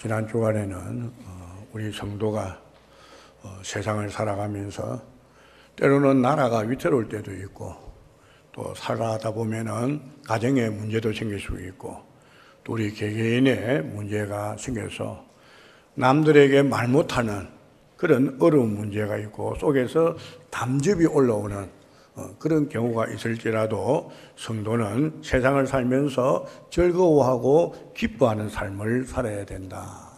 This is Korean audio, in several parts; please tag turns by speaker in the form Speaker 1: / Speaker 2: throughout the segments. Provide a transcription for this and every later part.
Speaker 1: 지난 주간에는 우리 성도가 세상을 살아가면서 때로는 나라가 위태로울 때도 있고, 또 살아가다 보면은 가정에 문제도 생길 수 있고, 또 우리 개개인의 문제가 생겨서 남들에게 말 못하는 그런 어려운 문제가 있고, 속에서 담즙이 올라오는 그런 경우가 있을지라도 성도는 세상을 살면서 즐거워하고 기뻐하는 삶을 살아야 된다.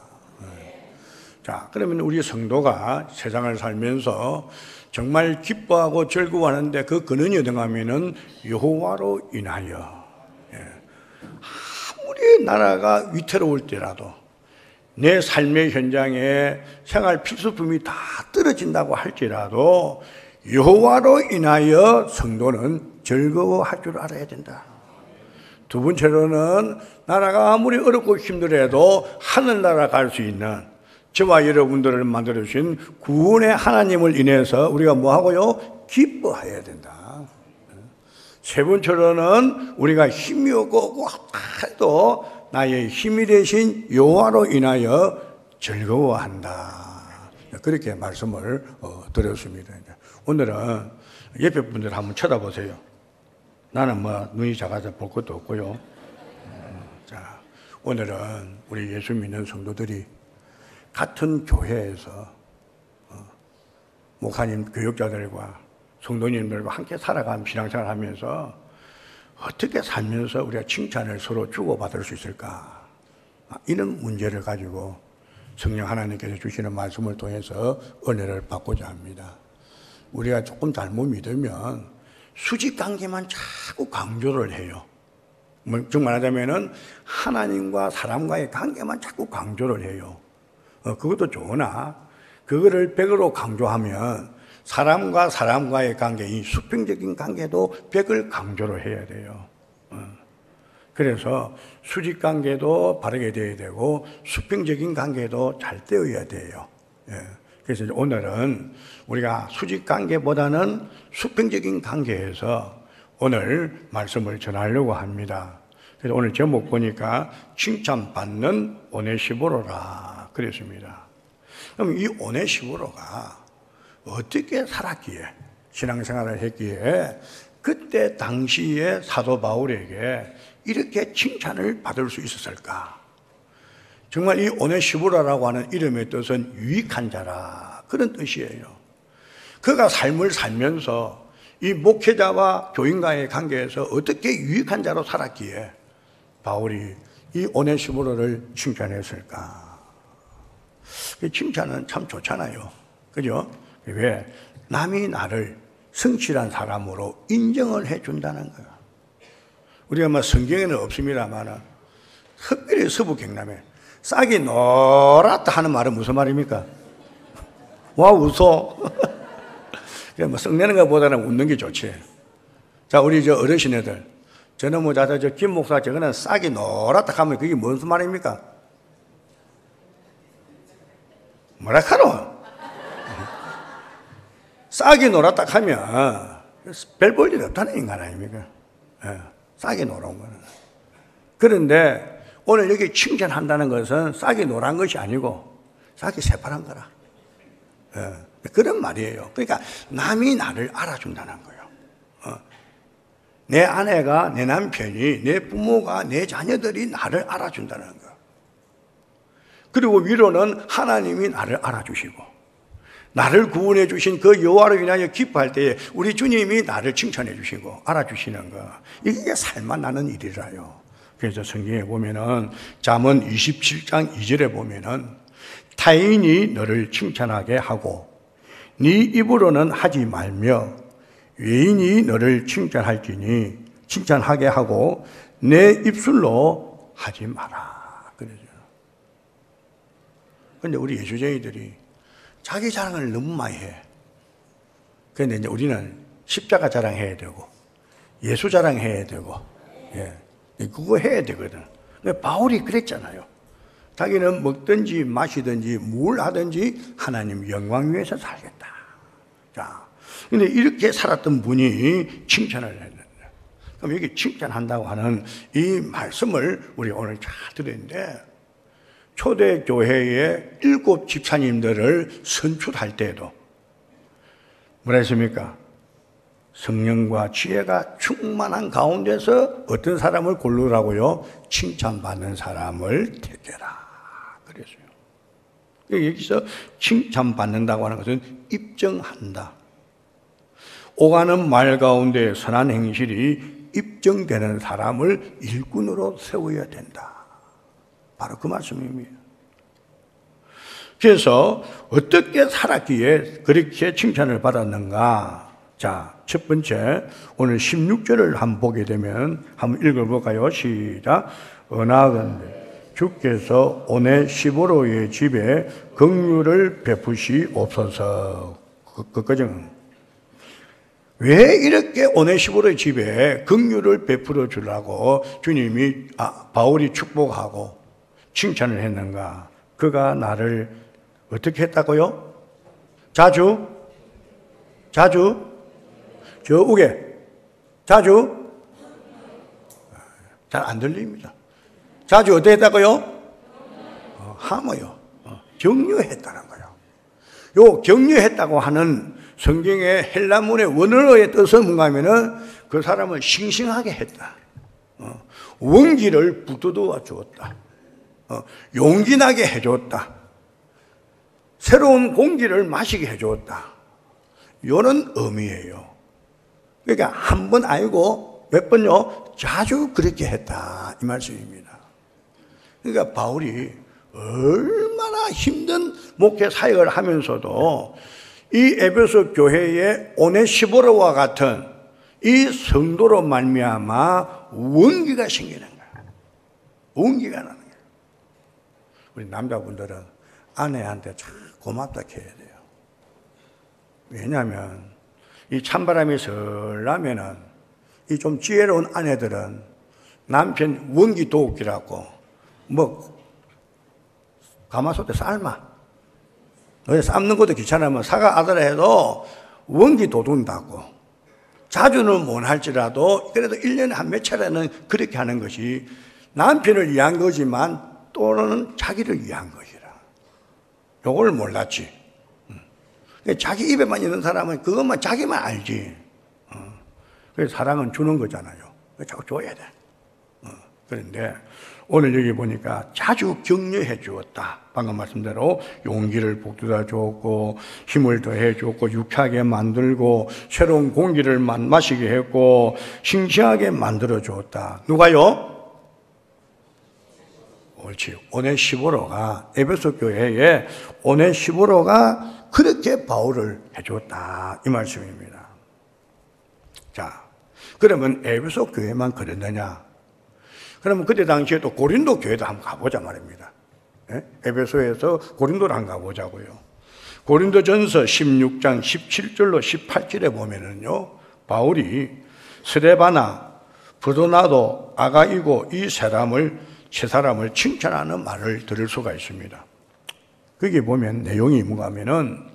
Speaker 1: 자, 그러면 우리 성도가 세상을 살면서 정말 기뻐하고 즐거워하는데 그 근원이 어딘가 하면은 여호와로 인하여. 아무리 나라가 위태로울 때라도, 내 삶의 현장에 생활 필수품이 다 떨어진다고 할지라도 여호와로 인하여 성도는 즐거워할 줄 알아야 된다. 두 번째로는 나라가 아무리 어렵고 힘들어도 하늘나라 갈 수 있는 저와 여러분들을 만들어주신 구원의 하나님을 인해서 우리가 뭐하고요? 기뻐해야 된다. 세 번째로는 우리가 힘이 없고 해도 나의 힘이 되신 여호와로 인하여 즐거워한다. 그렇게 말씀을 드렸습니다. 오늘은 옆에 분들 한번 쳐다보세요. 나는 눈이 작아서 볼 것도 없고요. 자, 오늘은 우리 예수 믿는 성도들이 같은 교회에서 목사님, 교육자들과 성도님들과 함께 살아가는 신앙생활을 하면서 어떻게 살면서 우리가 칭찬을 서로 주고받을 수 있을까? 이런 문제를 가지고 성령 하나님께서 주시는 말씀을 통해서 은혜를 받고자 합니다. 우리가 조금 잘못 믿으면 수직관계만 자꾸 강조를 해요. 정말 하자면은 하나님과 사람과의 관계만 자꾸 강조를 해요. 그것도 좋으나 그거를 100으로 강조하면 사람과 사람과의 관계, 이 수평적인 관계도 100을 강조를 해야 돼요. 그래서 수직관계도 바르게 되어야 되고 수평적인 관계도 잘 되어야 돼요. 그래서 오늘은 우리가 수직관계보다는 수평적인 관계에서 오늘 말씀을 전하려고 합니다. 그래서 오늘 제목 보니까 칭찬받는 오네시보로라 그랬습니다. 그럼 이 오네시보로가 어떻게 살았기에, 신앙생활을 했기에 그때 당시에 사도 바울에게 이렇게 칭찬을 받을 수 있었을까? 정말 이 오네시보로라고 하는 이름의 뜻은 유익한 자라, 그런 뜻이에요. 그가 삶을 살면서 이 목회자와 교인과의 관계에서 어떻게 유익한 자로 살았기에 바울이 이 오네시보로를 칭찬했을까? 칭찬은 참 좋잖아요. 그죠? 왜? 남이 나를 성실한 사람으로 인정을 해준다는 거야. 우리가 성경에는 없습니다만 특별히 서부경남에 싹이 노랗다 하는 말은 무슨 말입니까? 와, 웃어. 썩내는 것보다는 웃는 게 좋지. 자, 우리 어르신애들, 저는 김 목사 저거는 싹이 노랗다 하면 그게 무슨 말입니까? 뭐라 카노? 싹이 노랗다 하면 별 볼 일 없다는 인간 아닙니까? 싹이 노란 거는. 그런데 오늘 여기 칭찬한다는 것은 싹이 노란 것이 아니고 싹이 새파란 거라. 그런 말이에요. 그러니까 남이 나를 알아준다는 거예요. 내 아내가, 내 남편이, 내 부모가, 내 자녀들이 나를 알아준다는 거. 그리고 위로는 하나님이 나를 알아주시고 나를 구원해 주신 그 여호와로 인하여 기뻐할 때에 우리 주님이 나를 칭찬해 주시고 알아주시는 거. 이게 살만 나는 일이라요. 그래서 성경에 보면은 잠언 27장 2절에 보면은 타인이 너를 칭찬하게 하고 네 입으로는 하지 말며 외인이 너를 칭찬하게 하고 내 입술로 하지 마라. 그러죠. 그런데 우리 예수쟁이들이 자기 자랑을 너무 많이 해. 그런데 이제 우리는 십자가 자랑해야 되고 예수 자랑해야 되고, 그거 해야 되거든. 바울이 그랬잖아요. 자기는 먹든지 마시든지 뭘 하든지 하나님 영광 위해서 살겠다. 자, 근데 이렇게 살았던 분이 칭찬을 했는데, 그럼 여기 칭찬한다고 하는 이 말씀을 우리 오늘 잘 들었는데, 초대교회의 7 집사님들을 선출할 때에도 뭐라 했습니까? 성령과 지혜가 충만한 가운데서 어떤 사람을 고르라고요? 칭찬받는 사람을 택해라. 그랬어요. 여기서 칭찬받는다고 하는 것은 입증한다. 오가는 말 가운데 선한 행실이 입증되는 사람을 일꾼으로 세워야 된다. 바로 그 말씀입니다. 그래서 어떻게 살았기에 그렇게 칭찬을 받았는가? 자, 첫 번째, 오늘 16절을 한번 보게 되면 한번 읽어볼까요? 시작. 은하건대 주께서 오네시보로의 집에 긍휼을 베푸시옵소서. 그거죠. 왜 이렇게 오네시보로의 집에 긍휼을 베풀어 주려고 주님이 바울이 축복하고 칭찬을 했는가? 그가 나를 어떻게 했다고요? 자주 저 우게 자주 잘 안 들립니다. 자주 어떻게 했다고요? 함어요. 격려했다는 거예요. 요 격려했다고 하는 성경의 헬라문의 원어의 뜻은 뭔가 하면은 그 사람을 싱싱하게 했다. 원기를 북돋워 주었다. 용기 나게 해줬다. 새로운 공기를 마시게 해줬다. 이런 의미예요. 그러니까 한 번 아니고 몇 번요? 자주 그렇게 했다. 이 말씀입니다. 그러니까 바울이 얼마나 힘든 목회 사역을 하면서도 이 에베소 교회의 오네시보로와 같은 이 성도로 말미암아 원기가 생기는 거야. 원기가 나는 거야. 우리 남자분들은 아내한테 참 고맙다 해야 돼요. 왜냐하면 이 찬바람이 설나면은 이 좀 지혜로운 아내들은 남편 원기 도우기라고 뭐 가마솥에 삶아. 너희 삶는 것도 귀찮으면 사과 아들아 해도 원기 돋운다고. 자주는 못 할지라도 그래도 1년에 한 몇 차례는 그렇게 하는 것이 남편을 위한 거지만 또는 자기를 위한 것이라. 요걸 몰랐지. 자기 입에만 있는 사람은 그것만 자기만 알지. 그래서 사랑은 주는 거잖아요. 자꾸 줘야 돼. 그런데 오늘 여기 보니까 자주 격려해 주었다. 방금 말씀대로 용기를 북돋아 주었고 힘을 더해 주었고 유쾌하게 만들고 새로운 공기를 마시게 했고 싱싱하게 만들어 주었다. 누가요? 옳지. 오네시보로가 에베소 교회에 오네시보로가 그렇게 바울을 해줬다. 이 말씀입니다. 자, 그러면 에베소 교회만 그랬느냐? 그러면 그때 당시에 또 고린도 교회도 한번 가보자 말입니다. 에베소에서 고린도를 한번 가보자고요. 고린도전서 16장 17절로 18절에 보면은요, 바울이 스데바나, 브도나도, 아가이고 이 세 사람을 칭찬하는 말을 들을 수가 있습니다. 거기 보면 내용이 뭔가 하면은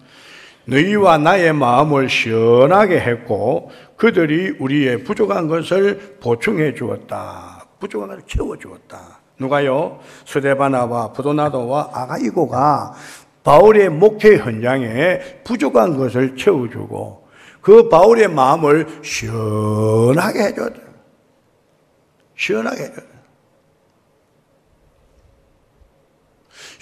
Speaker 1: 너희와 나의 마음을 시원하게 했고 그들이 우리의 부족한 것을 보충해 주었다. 부족한 것을 채워 주었다. 누가요? 스데바나와 브도나도와 아가이고가 바울의 목회 현장에 부족한 것을 채워주고 그 바울의 마음을 시원하게 해줬다. 시원하게 해줬다.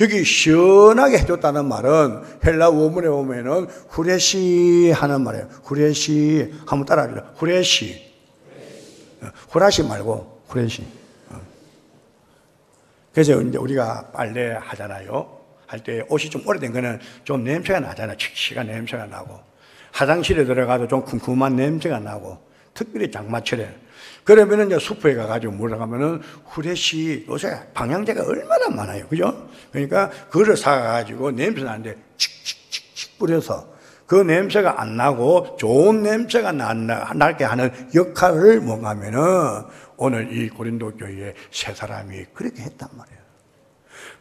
Speaker 1: 여기 시원하게 해줬다는 말은 헬라 원문에 보면은 후레시 하는 말이에요. 후레시 한번 따라하죠. 후레시. 후라시 말고 후레시. 그래서 이제 우리가 빨래 하잖아요. 할 때 옷이 좀 오래된 거는 좀 냄새가 나잖아요. 칙칙한 냄새가 나고 화장실에 들어가도 좀 쿰쿰한 냄새가 나고 특별히 장마철에 그러면은 이제 슈퍼에 가가지고 물어가면은 후레쉬 요새 방향제가 얼마나 많아요. 그죠? 그러니까 그걸 사가지고 냄새 나는데 칙칙칙칙 뿌려서 그 냄새가 안 나고 좋은 냄새가 나게 하는 역할을 뭔가 하면은 오늘 이 고린도 교회에 세 사람이 그렇게 했단 말이에요.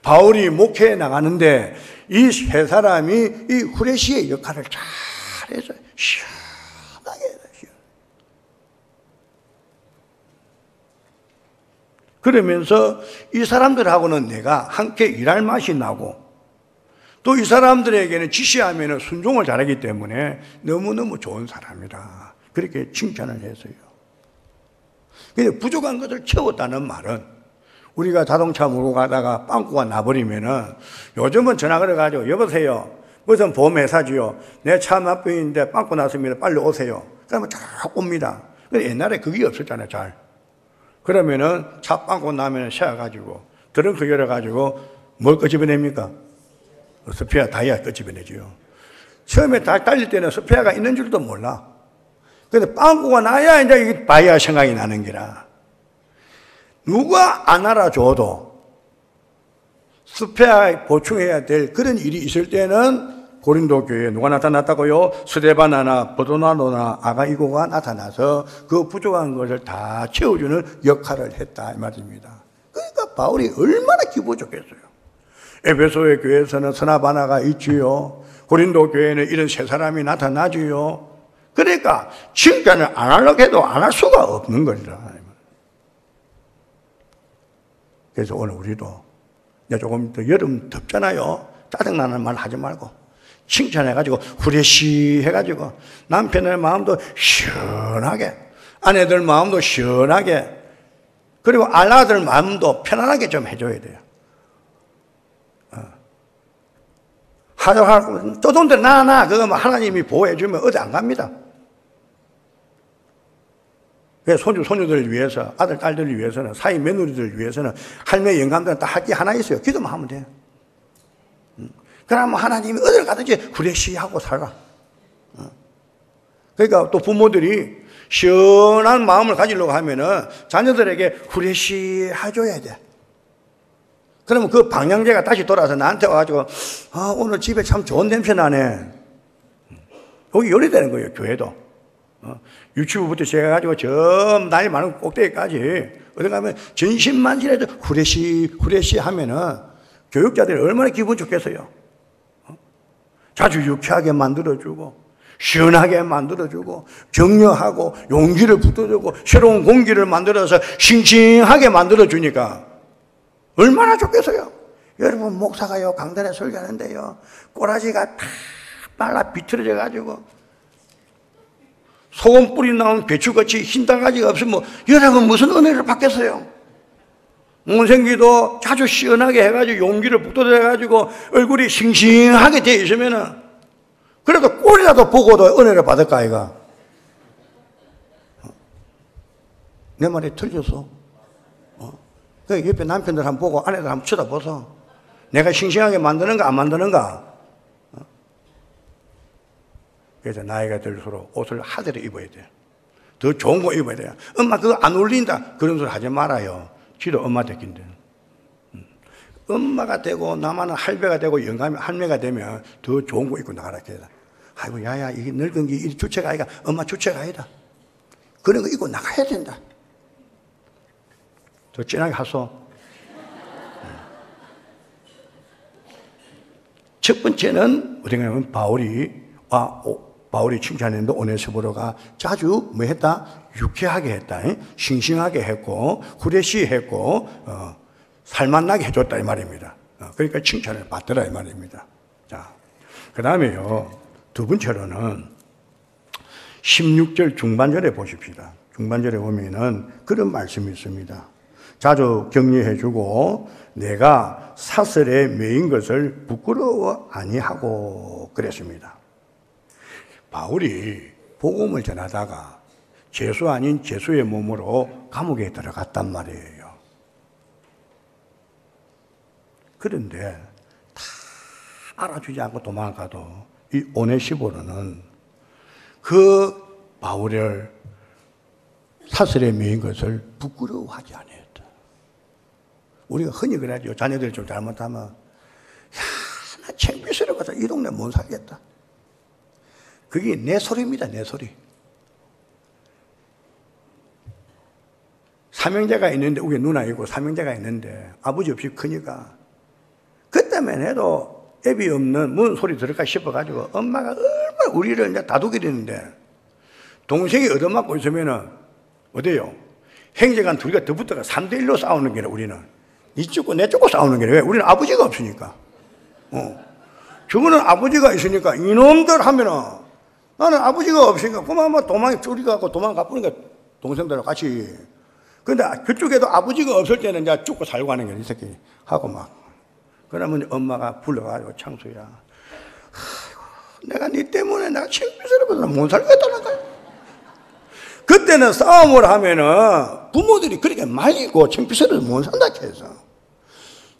Speaker 1: 바울이 목회에 나가는데 이 세 사람이 이 후레쉬의 역할을 잘해서 시원하게 해요. 그러면서 이 사람들하고는 내가 함께 일할 맛이 나고 또 이 사람들에게는 지시하면 순종을 잘하기 때문에 너무너무 좋은 사람이다. 그렇게 칭찬을 했어요. 근데 부족한 것을 채웠다는 말은 우리가 자동차 몰고 가다가 빵꾸가 나버리면은 요즘은 전화 걸어가지고 여보세요. 무슨 보험회사지요. 내 차 맛병인데 빵꾸 났습니다. 빨리 오세요. 그러면 쫙 옵니다. 근데 옛날에 그게 없었잖아요. 잘. 그러면은 차 빵꾸 나면 세워가지고 트렁크 열어가지고 뭘 끄집어냅니까? 스페어 다이아 끄집어내지요. 처음에 다 달릴 때는 스페어가 있는 줄도 몰라. 근데 빵꾸가 나야 이제 이게 다이아 생각이 나는 기라. 누가 안 알아줘도 스페어 보충해야 될 그런 일이 있을 때는 고린도 교회에 누가 나타났다고요? 스데바나나 버도나노나 아가이고가 나타나서 그 부족한 것을 다 채워주는 역할을 했다 이 말입니다. 그러니까 바울이 얼마나 기분 좋겠어요. 에베소의 교회에서는 스나바나가 있지요. 고린도 교회에는 이런 세 사람이 나타나지요. 그러니까 칭찬을 안 하려고 해도 안 할 수가 없는 거리라. 그래서 오늘 우리도 이제 조금 더 여름 덥잖아요. 짜증나는 말 하지 말고 칭찬해가지고 후레쉬 해가지고 남편의 마음도 시원하게 아내들 마음도 시원하게 그리고 알라들 마음도 편안하게 좀 해줘야 돼요. 하려고 쪼돈데 나 그거 하나님이 보호해주면 어디 안 갑니다. 손주 손녀들을 위해서 아들 딸들을 위해서는 사위 며느리들을 위해서는 할매 영감들은 다 할 게 하나 있어요. 기도만 하면 돼요. 그러면 하나님이 어딜 가든지 후레쉬하고 살아. 그러니까 또 부모들이 시원한 마음을 가지려고 하면은 자녀들에게 후레쉬 해줘야 돼. 그러면 그 방향제가 다시 돌아서 나한테 와가지고 오늘 집에 참 좋은 냄새 나네. 여기 요리되는 거예요. 교회도. 유치부부터 시작해가지고 저 나이 많은 꼭대기까지 어디 가면 전신만신해도 후레쉬 하면은 교육자들이 얼마나 기분 좋겠어요. 자주 유쾌하게 만들어주고 시원하게 만들어주고 격려하고 용기를 붙어주고 새로운 공기를 만들어서 싱싱하게 만들어주니까 얼마나 좋겠어요. 여러분 목사가요 강단에 설교하는데요 꼬라지가 팍 말라 비틀어져 가지고 소금 뿌리 나온 배추같이 흰 땅가지가 없으면 여러분 무슨 은혜를 받겠어요. 문생기도 아주 시원하게 해가지고 용기를 북돋아가지고 얼굴이 싱싱하게 돼 있으면은 그래도 꼴이라도 보고도 은혜를 받을까 아이가. 내 말이 틀렸어. 그 옆에 남편들 한번 보고 아내들 한번 쳐다보소. 내가 싱싱하게 만드는가 안 만드는가. 그래서 나이가 들수록 옷을 하대로 입어야 돼. 더 좋은 거 입어야 돼. 엄마 그거 안 어울린다. 그런 소리 하지 말아요. 지도 엄마 됐긴데. 엄마가 되고 나만은 할배가 되고 영감이 할매가 되면 더 좋은 거 입고 나가라 해야 돼. 아이고 야야 이게 늙은 게 이 주체가 아니라 엄마 주체가 아니다. 그런 거 입고 나가야 된다. 더 진하게 하소. 첫 번째는 어떻게 보면 바울이 칭찬했는데 오네시보로가 자주 뭐 했다? 유쾌하게 했다. 싱싱하게 했고 후레쉬 했고 살맛나게 해줬다 이 말입니다. 그러니까 칭찬을 받더라 이 말입니다. 자, 그 다음에요 두 번째로는 16절 중반절에 보십시다. 중반절에 보면은 그런 말씀이 있습니다. 자주 격려해주고 내가 사슬에 매인 것을 부끄러워 아니하고 그랬습니다. 바울이 복음을 전하다가 죄수 아닌 죄수의 몸으로 감옥에 들어갔단 말이에요. 그런데 다 알아주지 않고 도망가도 이 오네시보로는 그 바울을 사슬에 매인 것을 부끄러워하지 않았다. 우리가 흔히 그러죠. 자녀들이 좀 잘못하면 야, 나 창피스러워서 이 동네 못 살겠다. 그게 내 소리입니다. 내 소리. 삼형제가 있는데 우리 누나 있고 삼형제가 있는데 아버지 없이 크니까 그때만 해도 애비 없는 뭔 소리 들을까 싶어가지고 엄마가 얼마나 우리를 이제 다독이랬는데 동생이 얻어맞고 있으면은 어때요? 형제간 둘이가 더 붙어가 3대1로 싸우는 게라 우리는. 이 죽고 내 죽고 싸우는 게라. 왜? 우리는 아버지가 없으니까. 저거는 아버지가 있으니까 이놈들 하면은 나는 아버지가 없으니까 그만 뭐 도망 쪼리가고 도망가 버리니까 동생들하고 같이. 근데 그쪽에도 아버지가 없을 때는 이제 죽고 살고 하는 거야 이 새끼 하고 막. 그러면 엄마가 불러가지고 창수야. 아이고, 내가 네 때문에 내가 창피스러워서 못 살겠다는 거야. 그때는 싸움을 하면은 부모들이 그렇게 말리고 창피스러워서 못 산다 해서.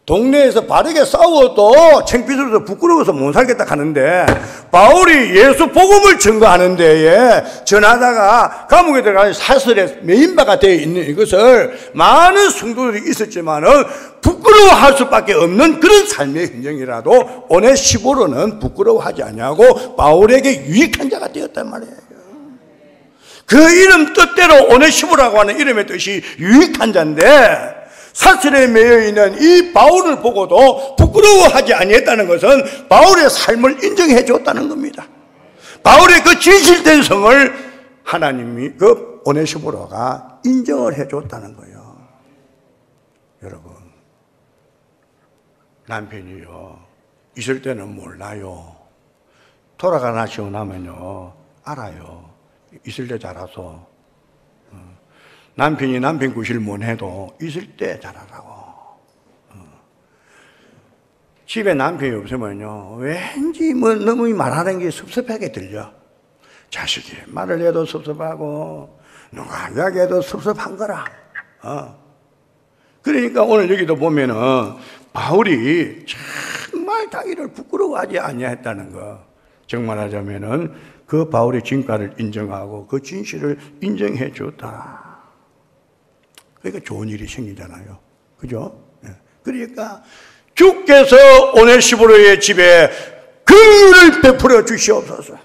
Speaker 1: 동네에서 바르게 싸워도 창피스러워서 부끄러워서 못 살겠다 하는데 바울이 예수 복음을 증거하는 데에 전하다가 감옥에 들어가서 사슬에 메인바가 되어 있는 이것을 많은 성도들이 있었지만은 부끄러워할 수밖에 없는 그런 삶의 현장이라도 오네시보로는 부끄러워하지 아니하고 바울에게 유익한 자가 되었단 말이에요. 그 이름 뜻대로 오네시보라고 하는 이름의 뜻이 유익한 자인데 사슬에 매여 있는 이 바울을 보고도 부끄러워하지 아니했다는 것은 바울의 삶을 인정해 줬다는 겁니다. 바울의 그 진실된 성을 하나님이 그 오네시보로가 인정을 해 줬다는 거예요. 여러분, 남편이요 있을 때는 몰라요. 돌아가시고 나면요 알아요. 있을 때 자라서. 남편이 남편 구실 못해도 있을 때 잘하라고. 집에 남편이 없으면요 왠지 뭐 너무 말하는 게 섭섭하게 들려. 자식이 말을 해도 섭섭하고 누가 이야기해도 섭섭한 거라. 그러니까 오늘 여기도 보면은 바울이 정말 자기를 부끄러워하지 아니했다는 거. 정말 하자면은 그 바울의 진가를 인정하고 그 진실을 인정해 줬다. 그러니까 좋은 일이 생기잖아요. 그죠? 그러니까 주께서 오네시보로의 집에 긍휼을 베풀어 주시옵소서.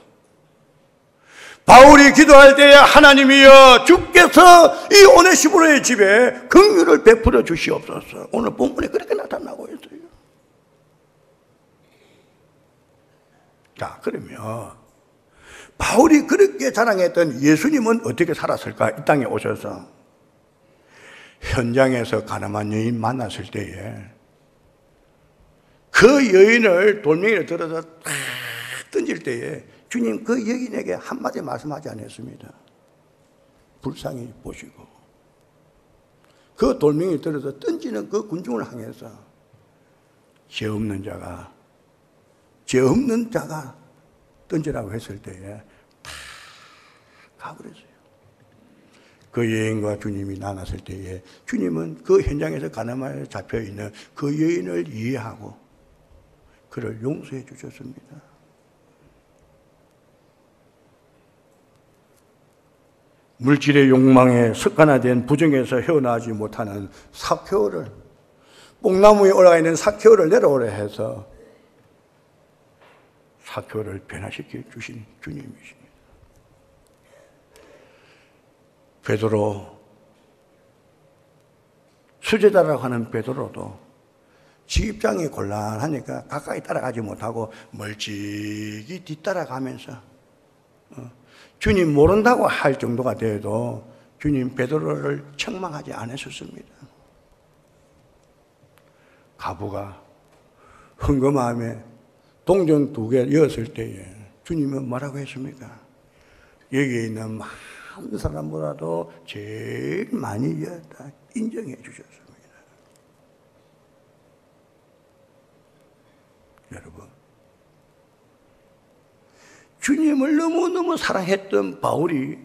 Speaker 1: 바울이 기도할 때에 하나님이여 주께서 이 오네시보로의 집에 긍휼을 베풀어 주시옵소서. 오늘 본문에 그렇게 나타나고 있어요. 자, 그러면 바울이 그렇게 자랑했던 예수님은 어떻게 살았을까? 이 땅에 오셔서 현장에서 가늠한 여인 만났을 때에 그 여인을 돌멩이를 들어서 탁 던질 때에 주님 그 여인에게 한마디 말씀하지 않았습니다. 불쌍히 보시고 그 돌멩이를 들어서 던지는 그 군중을 향해서 죄 없는 자가 던지라고 했을 때에 탁 가버렸어요. 그 여인과 주님이 만났을 때에 주님은 그 현장에서 가늠하여 잡혀있는 그 여인을 이해하고 그를 용서해 주셨습니다. 물질의 욕망에 습관화된 부정에서 헤어나지 못하는 삭개오를 뽕나무에 올라가 있는 삭개오를 내려오려 해서 삭개오를 변화시켜 주신 주님이십니다. 베드로, 수제자라고 하는 베드로도 지 입장이 곤란하니까 가까이 따라가지 못하고 멀찍이 뒤따라가면서 주님 모른다고 할 정도가 돼도 주님 베드로를 책망하지 않으셨습니다. 가부가 헌금함에 동전 2개 이었을 때에 주님은 뭐라고 했습니까? 여기에 있는 많은 사람보다도 제일 많이 이었다 인정해 주셨습니다. 여러분, 주님을 너무너무 사랑했던 바울이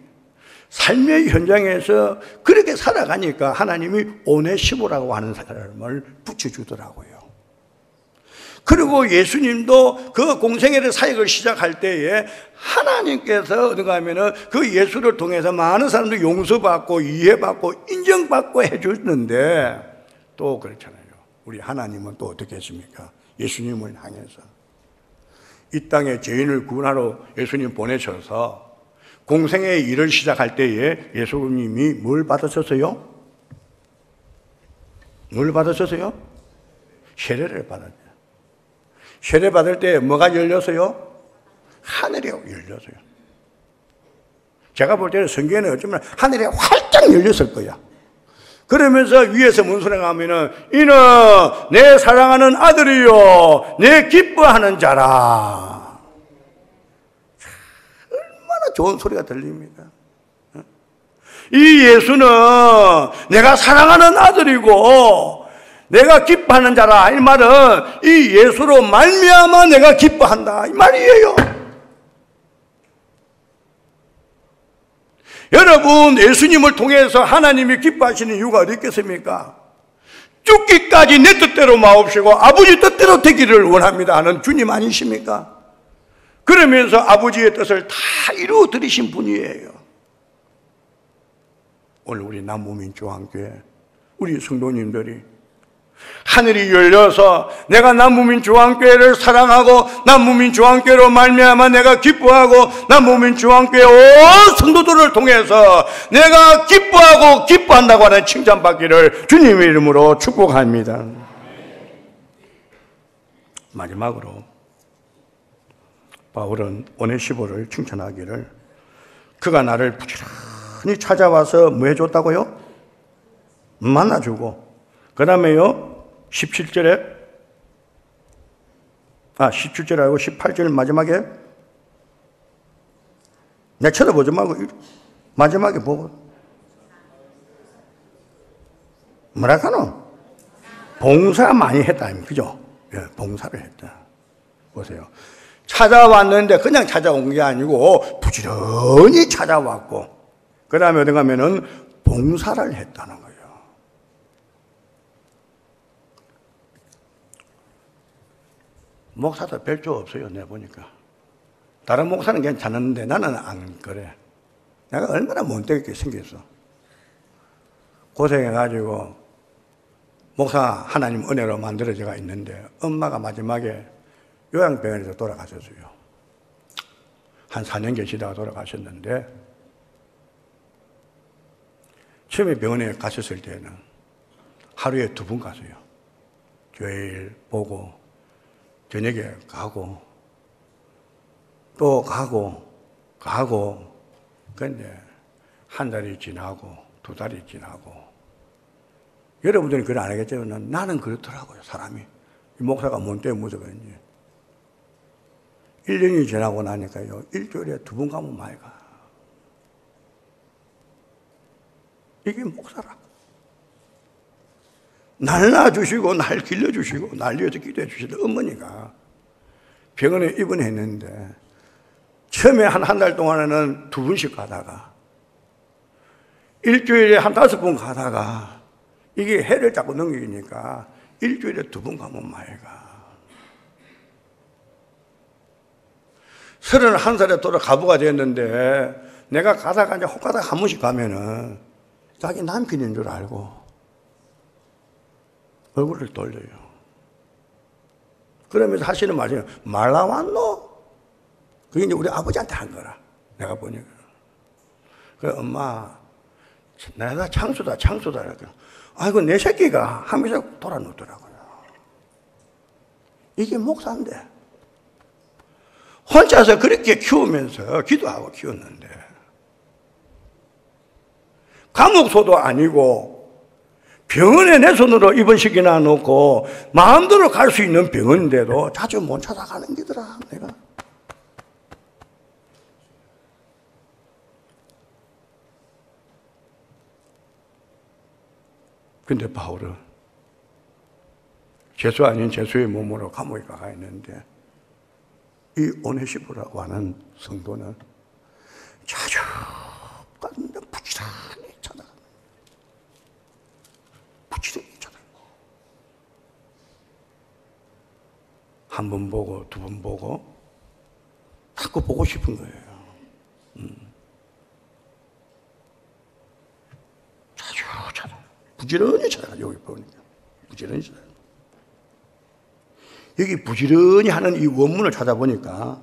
Speaker 1: 삶의 현장에서 그렇게 살아가니까 하나님이 오네시모라고 하는 사람을 붙여주더라고요. 그리고 예수님도 그 공생애를 사역을 시작할 때에 하나님께서 어딘가 하면은 그 예수를 통해서 많은 사람들이 용서받고 이해받고 인정받고 해줬는데 또 그렇잖아요. 우리 하나님은 또 어떻게 했습니까? 예수님을 향해서 이 땅에 죄인을 구원하러 예수님 보내셔서 공생의 일을 시작할 때에 예수님이 뭘 받으셨어요? 뭘 받으셨어요? 세례를 받았어요. 세례 받을 때 뭐가 열렸어요? 하늘이 열렸어요. 제가 볼 때는 성경에는 어쩌면 하늘이 활짝 열렸을 거야. 그러면서 위에서 무슨 소리가 하면은 이는 내 사랑하는 아들이요 내 기뻐하는 자라. 얼마나 좋은 소리가 들립니까? 이 예수는 내가 사랑하는 아들이고 내가 기뻐하는 자라. 이 말은 이 예수로 말미암아 내가 기뻐한다 이 말이에요. 여러분, 예수님을 통해서 하나님이 기뻐하시는 이유가 어디 있겠습니까? 죽기까지 내 뜻대로 마옵시고 아버지 뜻대로 되기를 원합니다 하는 주님 아니십니까? 그러면서 아버지의 뜻을 다 이루어 드리신 분이에요. 오늘 우리 남무민주왕교회 우리 성도님들이 하늘이 열려서 내가 남무민주왕교회를 사랑하고 남무민주왕교회로 말미암아 내가 기뻐하고 남무민주왕교회 온 성도들을 통해서 내가 기뻐하고 기뻐한다고 하는 칭찬받기를 주님의 이름으로 축복합니다. 마지막으로 바울은 오네시모를 칭찬하기를 그가 나를 부지런히 찾아와서 뭐 해줬다고요? 만나주고 그 다음에요 17절에 17절 아니고 18절 마지막에 내가 쳐다보지 말고 마지막에 보고 뭐랄까노? 봉사 많이 했다 그죠? 예, 봉사를 했다. 보세요. 찾아왔는데 그냥 찾아온 게 아니고 부지런히 찾아왔고 그 다음에 어디 가면은 봉사를 했다는 거예요. 목사도 별조 없어요. 내가 보니까 다른 목사는 괜찮은데 나는 안 그래. 내가 얼마나 못되게 생겼어. 고생해가지고 목사 하나님 은혜로 만들어져가 있는데 엄마가 마지막에 요양병원에서 돌아가셨어요. 한 4년 계시다가 돌아가셨는데 처음에 병원에 가셨을 때는 하루에 2번 갔어요. 교회일 보고 저녁에 가고 또 가고 그런데 한 달이 지나고 2달이 지나고 여러분들은 그걸 안 하겠지만 나는 그렇더라고요. 사람이 이 목사가 뭔 때문에 무서 그런지 1년이 지나고 나니까요 일주일에 2번 가면 많이 가. 이게 목사라고. 날 낳아주시고 날 길러주시고 날 위해서 기도해 주시던 어머니가 병원에 입원했는데 처음에 한 달 동안에는 2번씩 가다가 일주일에 한 5번 가다가 이게 해를 자꾸 넘기니까 일주일에 2번 가면 많이 가. 31살에 돌아가부가 됐는데 내가 가다가 이제 혹가다가 한 번씩 가면은 자기 남편인 줄 알고 얼굴을 돌려요. 그러면서 하시는 말이 말 나왔노? 그게 이제 우리 아버지한테 한 거라. 내가 보니까. 그래, 엄마, 내가 창수다. 이렇게. 아이고, 내 새끼가 하면서 돌아놓더라고요. 이게 목사인데. 혼자서 그렇게 키우면서 기도하고 키웠는데. 감옥소도 아니고, 병원에 내 손으로 입원시키나 놓고 마음대로 갈 수 있는 병원인데도 자주 못 찾아가는 게더라 내가. 근데 바울은 죄수 아닌 죄수의 몸으로 감옥에 가 있는데 이 오네시모라고 하는 성도는 자주 갔는데 부지런히 찾아가. 한 번 보고 2번 보고 자꾸 보고 싶은 거예요. 자주 찾아 부지런히 찾아가. 여기 보니까 부지런히 찾아. 여기 부지런히 하는 이 원문을 찾아보니까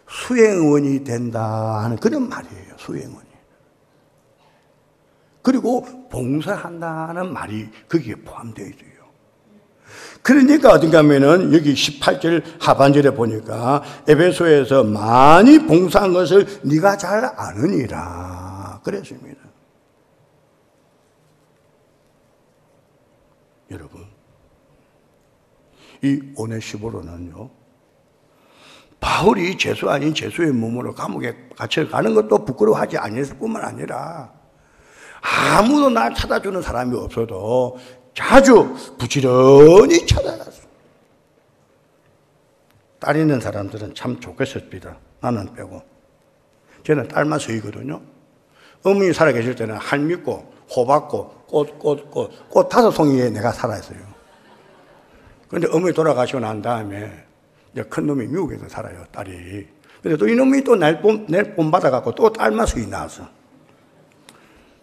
Speaker 1: 수행원이 된다 하는 그런 말이에요. 수행원이. 그리고 봉사한다는 말이 거기에 포함되어 있어요. 그러니까 어딘가 하면은 여기 18절 하반절에 보니까 에베소에서 많이 봉사한 것을 네가 잘 아느니라 그랬습니다. 이 오네시모로는요, 바울이 죄수 아닌 죄수의 몸으로 감옥에 갇혀가는 것도 부끄러워하지 아니했을 뿐만 아니라 아무도 날 찾아주는 사람이 없어도 자주 부지런히 찾아갔어. 딸 있는 사람들은 참 좋겠습니다. 나는 빼고. 저는 딸만 서이거든요. 어머니 살아계실 때는 할미꽃, 호박꽃, 꽃 5송이에 내가 살아있어요. 그런데 어머니 돌아가시고 난 다음에 이제 큰 놈이 미국에서 살아요, 딸이. 근데 또 이놈이 또 날 본받아갖고 또 딸만 서이 나왔어.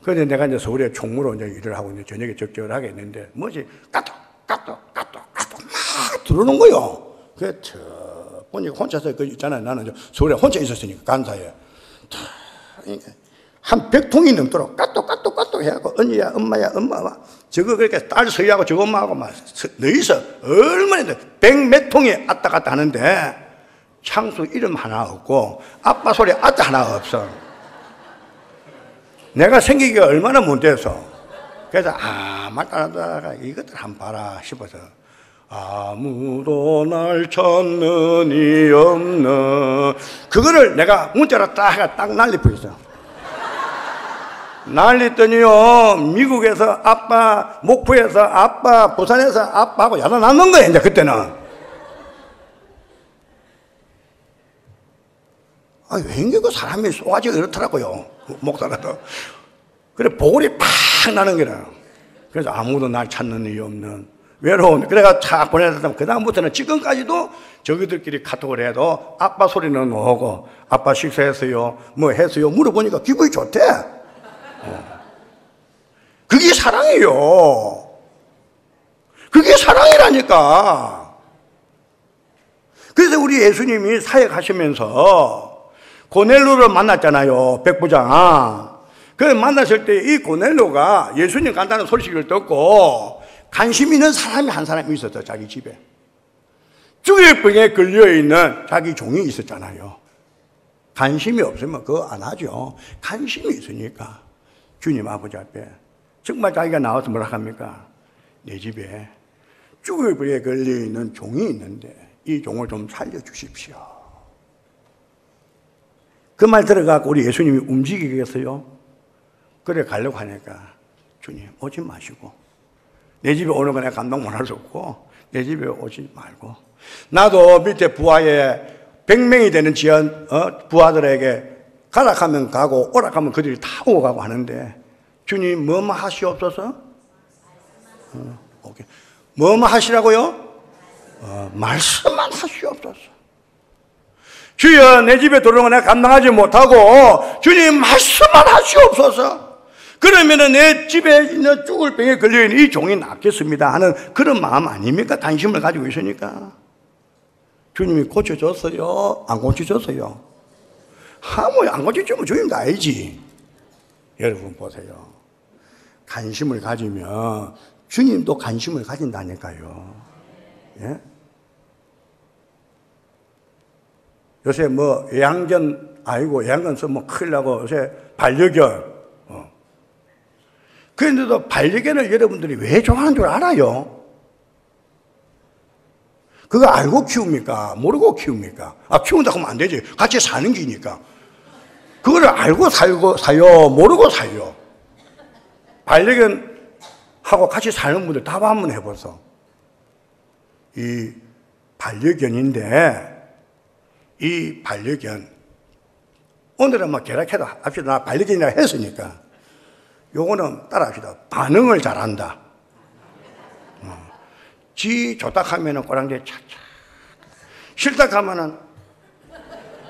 Speaker 1: 그런데 내가 이제 서울에 총무로 이제 일을 하고 이제 저녁에 적적하게 했는데 뭐지? 까똑 막 들어오는 거요. 그래, 보니까 혼자서 그 있잖아요. 나는 서울에 혼자 있었으니까 간사에. 한 100통이 넘도록 까똑 해갖고 언니야, 엄마야, 엄마. 저거 그렇게 딸 서희하고 저거 엄마하고 막 너희서 얼마나 100몇 통이 왔다 갔다 하는데 창수 이름 하나 없고 아빠 소리 아따 하나 없어. 내가 생기기가 얼마나 못돼서. 그래서 말 따라다가 이것들 한번 봐라 싶어서 아무도 날 찾는 이 없는 그거를 내가 문자로 딱 난리 뿌렸어. 난리더니요, 미국에서 아빠, 목포에서 아빠, 부산에서 아빠하고 야단 났는 거예요, 이제 그때는. 왠지 그 사람이 쏘가지가 이렇더라고요, 목사라도. 그래, 보골이 팍 나는 거라. 그래서 아무도 날 찾는 일이 없는 외로운. 그래가 착 보내다 그다음부터는 지금까지도 저기들끼리 카톡을 해도 아빠 소리는 오고, 아빠 식사했어요, 뭐 했어요, 물어보니까 기분이 좋대. 그게 사랑이에요. 그게 사랑이라니까. 그래서 우리 예수님이 사역하시면서 고넬료를 만났잖아요, 백부장. 그래서 만났을 때 이 고넬료가 예수님 간다는 소식을 듣고 관심 있는 사람이 한 사람이 있었어, 자기 집에. 죽일 병에 걸려있는 자기 종이 있었잖아요. 관심이 없으면 그거 안 하죠. 관심이 있으니까 주님 아버지 앞에 정말 자기가 나와서 뭐라 합니까? 내 집에 죽을 병에 걸려있는 종이 있는데 이 종을 좀 살려주십시오. 그 말 들어가고 우리 예수님이 움직이겠어요? 그래 가려고 하니까 주님 오지 마시고 내 집에 오는 거 내가 감당 못할 수 없고 내 집에 오지 말고 나도 밑에 부하에 100명이 되는 부하들에게 가라 하면 가고 오라 하면 그들이 다 오고 가고 하는데 주님 뭐만 하시옵소서? 오케이. 뭐만 하시라고요? 말씀만 하시옵소서. 주여 내 집에 들어오는 거 내가 감당하지 못하고 주님 말씀만 하시옵소서. 그러면은 내 집에 있는 죽을 병에 걸려있는 이 종이 낫겠습니다 하는 그런 마음 아닙니까? 관심을 가지고 있으니까. 주님이 고쳐줬어요? 안 고쳐줬어요? 뭐 안 고쳐주면 주님도 알지. 여러분 보세요. 관심을 가지면 주님도 관심을 가진다니까요. 예? 요새 뭐 애양견 쓰면 큰일 나고 요새 반려견. 그런데도 반려견을 여러분들이 왜 좋아하는 줄 알아요? 그거 알고 키웁니까? 모르고 키웁니까? 키운다고 하면 안 되지. 같이 사는 기니까. 그거를 알고 사요? 모르고 사요? 반려견하고 같이 사는 분들 답 한번 해보소. 이 반려견인데, 이 반려견, 오늘은 막 계략해도 합시다. 나 반려견이라 했으니까. 요거는 따라 합시다. 반응을 잘한다. 지 좋다 하면은 꼬랑지 착착. 싫다 하면은.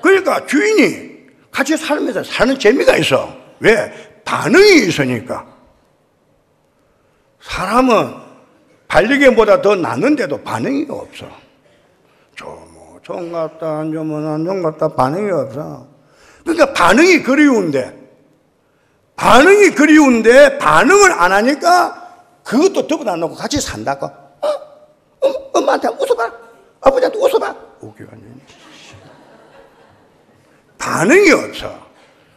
Speaker 1: 그러니까 주인이 같이 살면서 사는 재미가 있어. 왜? 반응이 있으니까. 사람은 반려견보다 더 낫는데도 반응이 없어. 좀 같다, 안 좋으면 안 좋은 것 같다, 반응이 없어. 그러니까 반응이 그리운데 반응을 안 하니까 그것도 더도 안 놓고 같이 산다고. 엄마한테 웃어봐. 아버지한테 웃어봐. 웃겨. 반응이 없어.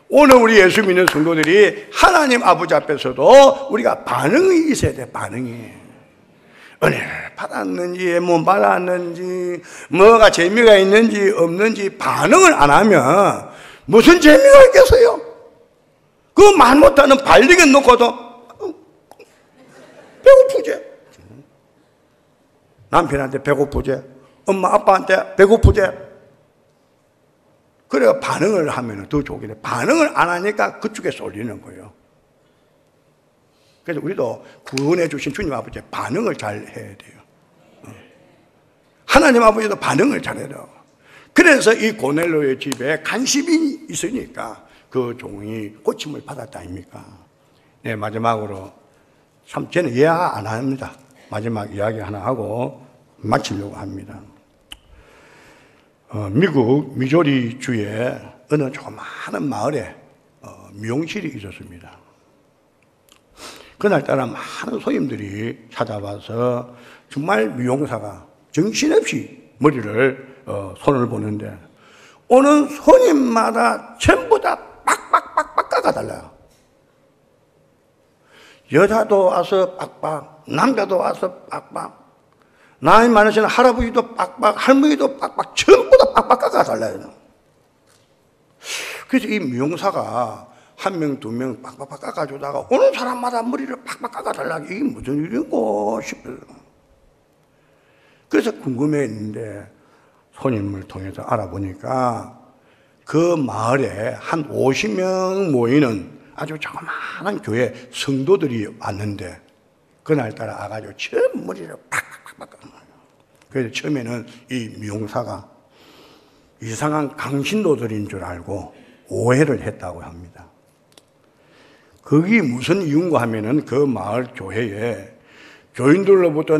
Speaker 1: 오늘 우리 예수 믿는 성도들이 하나님 아버지 앞에서도 우리가 반응이 있어야 돼, 반응이. 은혜를 받았는지 못 받았는지 뭐가 재미가 있는지 없는지 반응을 안 하면 무슨 재미가 있겠어요? 그 말 못하는 발리견 놓고도 배고프지? 남편한테 배고프지? 엄마 아빠한테 배고프지? 그래 반응을 하면 더 좋게 돼. 반응을 안 하니까 그쪽에 쏠리는 거예요. 그래서 우리도 구원해 주신 주님 아버지의 반응을 잘 해야 돼요. 하나님 아버지도 반응을 잘해야 돼요. 그래서 이 고넬로의 집에 관심이 있으니까 그 종이 고침을 받았다 아닙니까? 네, 마지막으로 참 저는 이해가 안 합니다. 마지막 이야기 하나 하고 마치려고 합니다. 미국 미조리 주에 어느 조그마한 마을에 미용실이 있었습니다. 그날따라 많은 손님들이 찾아와서 정말 미용사가 정신없이 머리를 손을 보는데 오는 손님마다 전부 다 빡빡빡빡 깎아달라요. 여자도 와서 빡빡, 남자도 와서 빡빡, 나이 많으신 할아버지도 빡빡, 할머니도 빡빡, 전부 다 빡빡 깎아달라요. 그래서 이 미용사가 한 명, 두 명 빡빡 깎아주다가 오는 사람마다 머리를 빡빡 깎아달라. 이게 무슨 일인고 싶어요. 그래서 궁금했는데 손님을 통해서 알아보니까 그 마을에 한 50명 모이는 아주 조그마한 교회 성도들이 왔는데 그날따라 와가지고 처음 머리를 팍팍팍 깎아요. 그래서 처음에는 이 미용사가 이상한 강신도들인 줄 알고 오해를 했다고 합니다. 그게 무슨 이유인가 하면은 그 마을 교회에 교인들로부터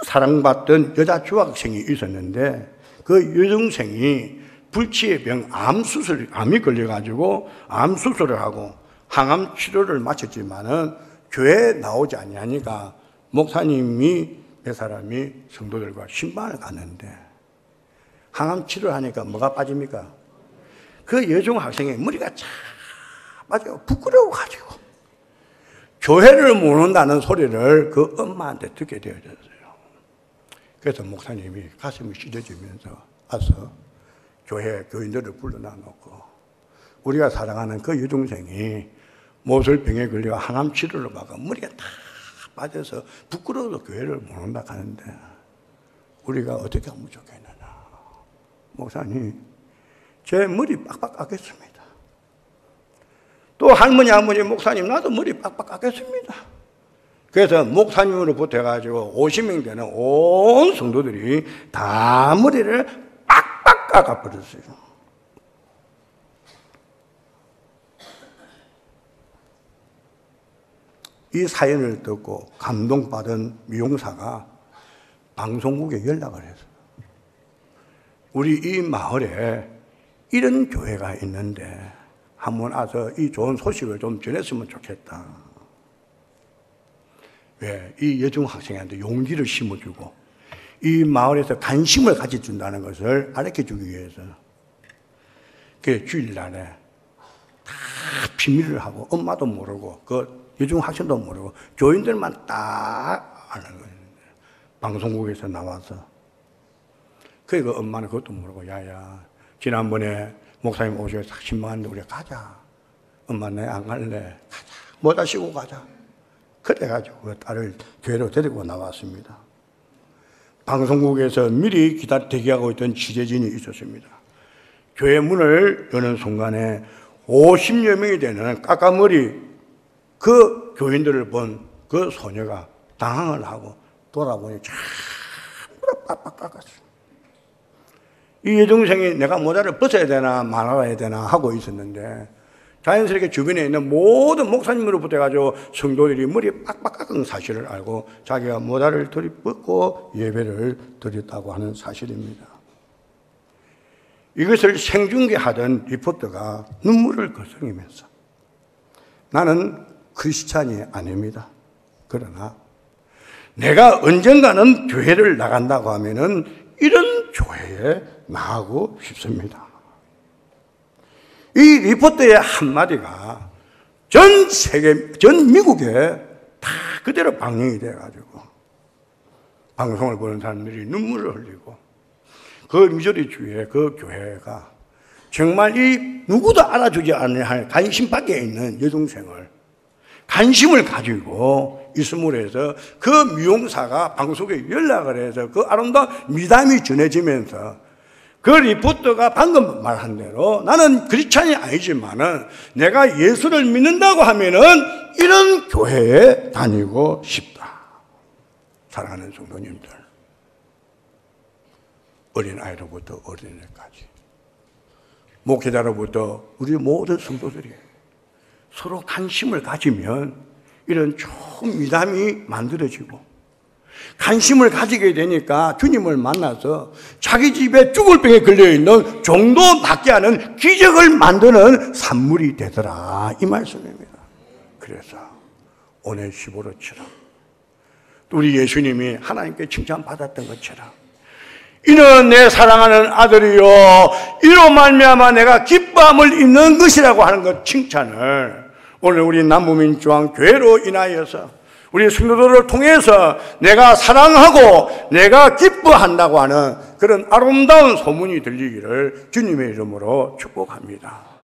Speaker 1: 사랑받던 여자 중학생이 있었는데 그 여중생이 불치의 병 암이 걸려가지고 암 수술을 하고 항암 치료를 마쳤지만은 교회에 나오지 아니하니까 목사님이 몇 사람이 성도들과 신방을 갔는데 항암 치료를 하니까 뭐가 빠집니까? 그 여중 학생의 머리가 쫙 빠져 부끄러워가지고 교회를 못 온다는 소리를 그 엄마한테 듣게 되어졌어요. 그래서 목사님이 가슴이 찢어지면서 와서 교회 교인들을 불러놔 놓고 우리가 사랑하는 그 여중생이 모슬병에 걸려 항암 치료를 받고 머리가 다 빠져서 부끄러워서 교회를 못 온다 하는데 우리가 어떻게 하면 좋겠느냐. 목사님, 제 머리 빡빡 깎겠습니다. 또 할머니, 아버지, 목사님, 나도 머리 빡빡 깎겠습니다. 그래서 목사님으로부터 해가지고 50명 되는 온 성도들이 다 머리를 빡빡 깎아버렸어요. 이 사연을 듣고 감동받은 미용사가 방송국에 연락을 했어요. 우리 이 마을에 이런 교회가 있는데 한번 와서 이 좋은 소식을 좀 전했으면 좋겠다. 왜? 이 여중 학생한테 용기를 심어주고 이 마을에서 관심을 가져준다는 것을 가르쳐주기 위해서 그 주일날에 다 비밀을 하고 엄마도 모르고 그 여중 학생도 모르고 교인들만 딱 아는 거예요. 방송국에서 나와서 그러니까 엄마는 그것도 모르고 야야 지난번에 목사님 오셔서 신방하는데 우리 가자. 엄마 내 안 갈래. 가자. 모자 씌고 가자. 그래가지고 그 딸을 교회로 데리고 나왔습니다. 방송국에서 미리 대기하고 있던 취재진이 있었습니다. 교회 문을 여는 순간에 50여 명이 되는 까까머리 그 교인들을 본 그 소녀가 당황을 하고 돌아보니 전부 빡빡 깎았어요. 이 여중생이 내가 모자를 벗어야 되나 말아야 되나 하고 있었는데 자연스럽게 주변에 있는 모든 목사님으로부터 해가지고 성도들이 머리 빡빡 깎은 사실을 알고 자기가 모자를 벗고 예배를 드렸다고 하는 사실입니다. 이것을 생중계하던 리포터가 눈물을 거스리면서 나는 크리스찬이 아닙니다. 그러나 내가 언젠가는 교회를 나간다고 하면은 이런 교회에 나가고 싶습니다. 이 리포터의 한마디가 전 세계, 전 미국에 다 그대로 방영이 돼가지고 방송을 보는 사람들이 눈물을 흘리고 그 미저리 주에 그 교회가 정말 이 누구도 알아주지 않을 관심 밖에 있는 여동생을 관심을 가지고 있음으로 해서 그 미용사가 방송에 연락을 해서 그 아름다운 미담이 전해지면서 그 리포터가 방금 말한 대로 나는 크리스찬이 아니지만은 내가 예수를 믿는다고 하면은 이런 교회에 다니고 싶다. 사랑하는 성도님들, 어린아이로부터 어린애까지, 목회자로부터 우리 모든 성도들이 서로 관심을 가지면 이런 좋은 미담이 만들어지고, 관심을 가지게 되니까 주님을 만나서 자기 집에 죽을 병에 걸려있는 종도 낫게 하는 기적을 만드는 산물이 되더라, 이 말씀입니다. 그래서 오늘 15로처럼 우리 예수님이 하나님께 칭찬받았던 것처럼 이는 내 사랑하는 아들이요 이로 말미암아 내가 기뻐함을 입는 것이라고 하는 것 칭찬을 오늘 우리 남부민중앙교회로 인하여서 우리 성도들을 통해서 내가 사랑하고 내가 기뻐한다고 하는 그런 아름다운 소문이 들리기를 주님의 이름으로 축복합니다.